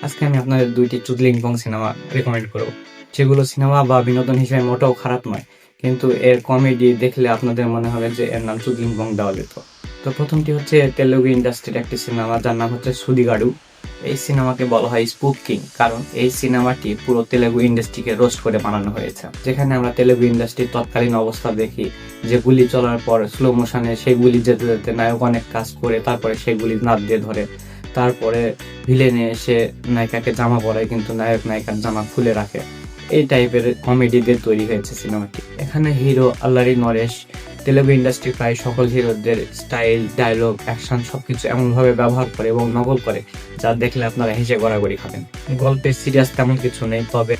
আজকে আমি আপনাদের দুইটি চুদলিংপং সিনেমা রেকমেন্ড করব, যেগুলো সিনেমা বা বিনোদন হিসেবে মোটেও খারাপ নয়, কিন্তু এর কমেডি দেখলে আপনাদের মনে হবে যে এর নাম চুদলিংপং দেওয়া যেত। তো প্রথমটি হচ্ছে তেলুগু ইন্ডাস্ট্রির একটি সিনেমা যার নাম হচ্ছে সুদিগাড়ু। এই সিনেমাকে বলা হয় স্পুক কিং, কারণ এই সিনেমাটি পুরো তেলুগু ইন্ডাস্ট্রিকে রোস্ট করে বানানো হয়েছে। যেখানে আমরা তেলুগু ইন্ডাস্ট্রির তৎকালীন অবস্থা দেখি যে গুলি চলার পর স্লো মোশনে সেই গুলি যেতে যেতে নায়ক অনেক কাজ করে তারপরে সেই গুলি নাক দিয়ে ধরে, তারপরে ভিলেনে এসে নায়িকাকে জামা পরায় কিন্তু নায়ক নায়িকার জামা খুলে রাখে। এই টাইপের কমেডি দিয়ে তৈরি হয়েছে সিনেমাটি। এখানে হিরো আল্লারি নরেশ তেলুগু ইন্ডাস্ট্রি প্রায় সকল হিরোদের স্টাইল, ডায়লগ, অ্যাকশন সবকিছু এমনভাবে ব্যবহার করে এবং নকল করে যা দেখলে আপনারা হেসে গড়াগড়ি খাবেন। গল্পে সিরিয়াস তেমন কিছু নেই, তবে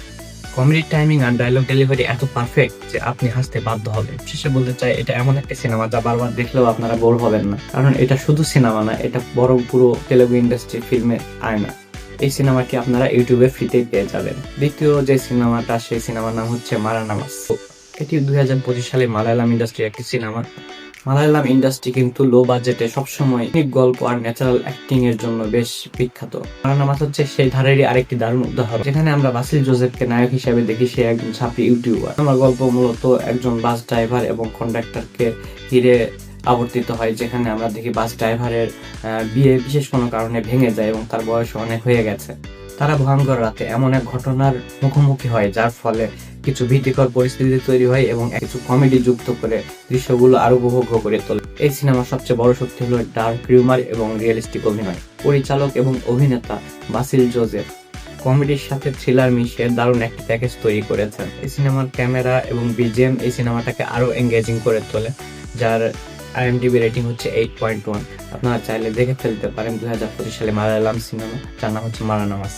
কমেডি টাইমিং আর ডায়লগ ডেলিভারি এত পারফেক্ট যে আপনি হাসতে বাধ্য হবেন। শেষে বলতে চাই, এটা এমন একটা সিনেমা যা বারবার দেখলেও আপনারা বোর হবেন না, কারণ এটা শুধু সিনেমা না, এটা বরং পুরো তেলুগু ইন্ডাস্ট্রি ফিল্মের আয়না। এই সিনেমাটি আপনারা ইউটিউবে ফ্রিতেই পেয়ে যাবেন। দ্বিতীয় যে সিনেমাটা, সেই সিনেমার নাম হচ্ছে মারানামাস। এটি 2025 সালে মালায়ালাম ইন্ডাস্ট্রির একটি সিনেমা। মালায়ালাম ইন্ডাস্ট্রি কিন্তু লো বাজেটে সবসময় গল্প আর ন্যাচারাল অ্যাক্টিং এর জন্য বেশ বিখ্যাত। মারানামাস হচ্ছে সেই ধারেরই আরেকটি দারুণ উদাহরণ, যেখানে আমরা বাসিল জোসেফকে নায়ক হিসেবে দেখি। সে একজন ছাপরি ইউটিউবার। আমার গল্প মূলত একজন বাস ড্রাইভার এবং কন্ডাক্টরকে ঘিরে আবর্তিত হয়, যেখানে আমরা দেখি বাস ড্রাইভারের বিয়ে বিশেষ কোনো কারণে ভেঙে যায় এবং তার বয়স অনেক হয়ে গেছে। তারা ভয়ঙ্কর রাতে এমন এক ঘটনার মুখোমুখি হয় যার ফলে কিছু ভীতিকর পরিস্থিতি তৈরি হয় এবং কিছু কমেডি যুক্ত করে দৃশ্যগুলো আরো উপভোগ্য করে তোলে। এই সিনেমার সবচেয়ে বড় শক্তি হলো ডার্ক হিউমার এবং রিয়েলিস্টিক অভিনয়। পরিচালক এবং অভিনেতা বাসিল জোসেফ কমেডির সাথে থ্রিলার মিশিয়ে দারুণ একটি প্যাকেজ তৈরি করেছেন। এই সিনেমার ক্যামেরা এবং বিজিএম এই সিনেমাটাকে আরো এঙ্গেজিং করে তোলে, যার IMDb রেটিং হচ্ছে 8.1। আপনারা চাইলে দেখে ফেলতে পারেন 2025 সালে মালায়ালাম সিনেমা, যার নাম হচ্ছে মারানামাস।